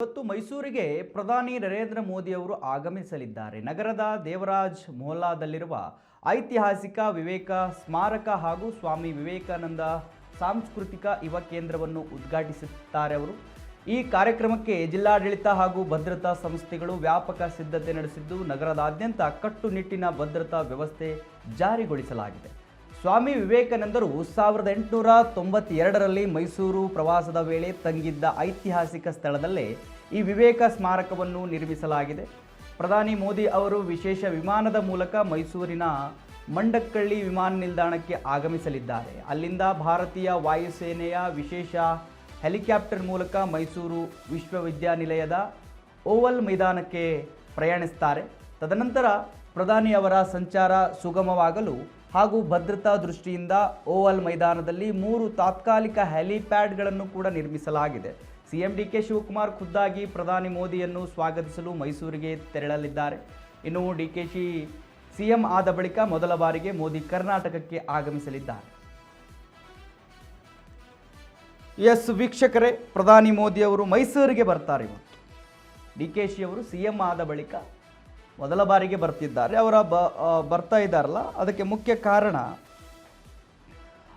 ಇವತ್ತು ಮೈಸೂರಿಗೆ ಪ್ರಧಾನಿ ನರೇಂದ್ರ ಮೋದಿ ಅವರು ಆಗಮಿಸಲಿದ್ದಾರೆ. ನಗರದ ದೇವರಾಜ್ ಮೊಹಲ್ಲಾದಲ್ಲಿರುವ ಐತಿಹಾಸಿಕ ವಿವೇಕ ಸ್ಮಾರಕ ಹಾಗೂ ಸ್ವಾಮಿ ವಿವೇಕಾನಂದ ಸಾಂಸ್ಕೃತಿಕ ಯುವ ಕೇಂದ್ರವನ್ನು ಉದ್ಘಾಟಿಸುತ್ತಾರೆ ಅವರು. ಈ ಕಾರ್ಯಕ್ರಮಕ್ಕೆ ಜಿಲ್ಲಾಡಳಿತ ಹಾಗೂ ಭದ್ರತಾ ಸಂಸ್ಥೆಗಳು ವ್ಯಾಪಕ ಸಿದ್ಧತೆ ನಡೆಸಿದ್ದು, ನಗರದಾದ್ಯಂತ ಕಟ್ಟುನಿಟ್ಟಿನ ಭದ್ರತಾ ವ್ಯವಸ್ಥೆ ಜಾರಿಗೊಳಿಸಲಾಗಿದೆ. ಸ್ವಾಮಿ ವಿವೇಕಾನಂದರು 1892ರಲ್ಲಿ ಮೈಸೂರು ಪ್ರವಾಸದ ವೇಳೆ ತಂಗಿದ್ದ ಐತಿಹಾಸಿಕ ಸ್ಥಳದಲ್ಲೇ ಈ ವಿವೇಕ ಸ್ಮಾರಕವನ್ನು ನಿರ್ಮಿಸಲಾಗಿದೆ. ಪ್ರಧಾನಿ ಮೋದಿ ಅವರು ವಿಶೇಷ ವಿಮಾನದ ಮೂಲಕ ಮೈಸೂರಿನ ಮಂಡಕ್ಕಳ್ಳಿ ವಿಮಾನ ನಿಲ್ದಾಣಕ್ಕೆ ಆಗಮಿಸಲಿದ್ದಾರೆ. ಅಲ್ಲಿಂದ ಭಾರತೀಯ ವಾಯುಸೇನೆಯ ವಿಶೇಷ ಹೆಲಿಕಾಪ್ಟರ್ ಮೂಲಕ ಮೈಸೂರು ವಿಶ್ವವಿದ್ಯಾನಿಲಯದ ಓವಲ್ ಮೈದಾನಕ್ಕೆ ಪ್ರಯಾಣಿಸುತ್ತಾರೆ. ತದನಂತರ ಪ್ರಧಾನಿ ಅವರ ಸಂಚಾರ ಸುಗಮವಾಗಲು ಹಾಗೂ ಭದ್ರತಾ ದೃಷ್ಟಿಯಿಂದ ಓವಲ್ ಮೈದಾನದಲ್ಲಿ 3 ತಾತ್ಕಾಲಿಕ ಹೆಲಿಪ್ಯಾಡ್ಗಳನ್ನು ಕೂಡ ನಿರ್ಮಿಸಲಾಗಿದೆ. ಸಿಎಂ ಡಿಕೆ ಶಿವಕುಮಾರ್ ಖುದ್ದಾಗಿ ಪ್ರಧಾನಿ ಮೋದಿಯನ್ನು ಸ್ವಾಗತಿಸಲು ಮೈಸೂರಿಗೆ ತೆರಳಲಿದ್ದಾರೆ. ಇನ್ನು ಡಿಕೆಶಿ ಸಿಎಂ ಆದ ಬಳಿಕ ಮೊದಲ ಬಾರಿಗೆ ಮೋದಿ ಕರ್ನಾಟಕಕ್ಕೆ ಆಗಮಿಸಲಿದ್ದಾರೆ. ಎಸ್ ವೀಕ್ಷಕರೇ, ಪ್ರಧಾನಿ ಮೋದಿ ಅವರು ಮೈಸೂರಿಗೆ ಬರ್ತಾರೆ. ಇವತ್ತು ಡಿಕೆಶಿ ಅವರು ಸಿಎಂ ಆದ ಬಳಿಕ ಮೊದಲ ಬಾರಿಗೆ ಬರ್ತಿದ್ದಾರೆ. ಬರ್ತಾ ಇದ್ದಾರಲ್ಲ, ಅದಕ್ಕೆ ಮುಖ್ಯ ಕಾರಣ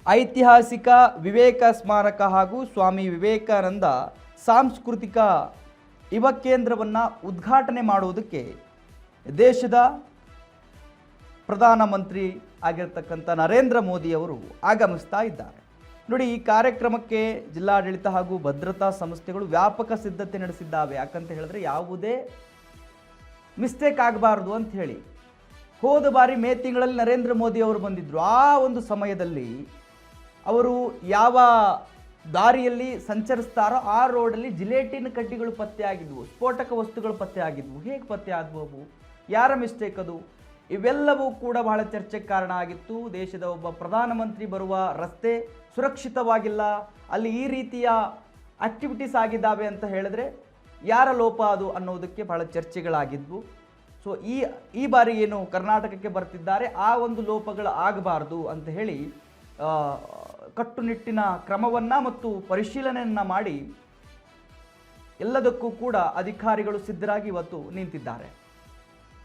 ಐತಿಹಾಸಿಕ ವಿವೇಕ ಸ್ಮಾರಕ ಹಾಗೂ ಸ್ವಾಮಿ ವಿವೇಕಾನಂದ ಸಾಂಸ್ಕೃತಿಕ ಯುವ ಕೇಂದ್ರವನ್ನು ಉದ್ಘಾಟನೆ ಮಾಡುವುದಕ್ಕೆ ದೇಶದ ಪ್ರಧಾನಮಂತ್ರಿ ಆಗಿರ್ತಕ್ಕಂಥ ನರೇಂದ್ರ ಮೋದಿ ಅವರು ಆಗಮಿಸ್ತಾ ಇದ್ದಾರೆ. ನೋಡಿ, ಈ ಕಾರ್ಯಕ್ರಮಕ್ಕೆ ಜಿಲ್ಲಾಡಳಿತ ಹಾಗೂ ಭದ್ರತಾ ಸಂಸ್ಥೆಗಳು ವ್ಯಾಪಕ ಸಿದ್ಧತೆ ನಡೆಸಿದ್ದಾವೆ. ಯಾಕಂತ ಹೇಳಿದ್ರೆ ಯಾವುದೇ ಮಿಸ್ಟೇಕ್ ಆಗಬಾರ್ದು ಅಂತ ಹೇಳಿ. ಹೋದ ಬಾರಿ ಮೇ ತಿಂಗಳಲ್ಲಿ ನರೇಂದ್ರ ಮೋದಿ ಅವರು ಬಂದಿದ್ದರು. ಆ ಒಂದು ಸಮಯದಲ್ಲಿ ಅವರು ಯಾವ ದಾರಿಯಲ್ಲಿ ಸಂಚರಿಸ್ತಾರೋ ಆ ರೋಡಲ್ಲಿ ಜಿಲೇಟಿನ್ ಕಡ್ಡಿಗಳು ಪತ್ತೆ ಆಗಿದ್ವು, ಸ್ಫೋಟಕ ವಸ್ತುಗಳು ಪತ್ತೆ ಆಗಿದ್ವು. ಹೇಗೆ ಪತ್ತೆ ಆದವು? ಯಾರ ಮಿಸ್ಟೇಕ್ ಅದು? ಇವೆಲ್ಲವೂ ಕೂಡ ಬಹಳ ಚರ್ಚೆಗೆ ಕಾರಣ ಆಗಿತ್ತು. ದೇಶದ ಒಬ್ಬ ಪ್ರಧಾನಮಂತ್ರಿ ಬರುವ ರಸ್ತೆ ಸುರಕ್ಷಿತವಾಗಿಲ್ಲ, ಅಲ್ಲಿ ಈ ರೀತಿಯ ಆಕ್ಟಿವಿಟೀಸ್ ಆಗಿದ್ದಾವೆ ಅಂತ ಹೇಳಿದ್ರೆ ಯಾರ ಲೋಪ ಅದು ಅನ್ನೋದಕ್ಕೆ ಬಹಳ ಚರ್ಚೆಗಳಾಗಿದ್ವು. ಸೊ ಈ ಬಾರಿ ಏನು ಕರ್ನಾಟಕಕ್ಕೆ ಬರ್ತಿದ್ದಾರೆ, ಆ ಒಂದು ಲೋಪಗಳು ಆಗಬಾರ್ದು ಅಂತ ಹೇಳಿ ಕಟ್ಟುನಿಟ್ಟಿನ ಕ್ರಮವನ್ನು ಮತ್ತು ಪರಿಶೀಲನೆಯನ್ನು ಮಾಡಿ ಎಲ್ಲದಕ್ಕೂ ಕೂಡ ಅಧಿಕಾರಿಗಳು ಸಿದ್ಧರಾಗಿ ಇವತ್ತು ನಿಂತಿದ್ದಾರೆ.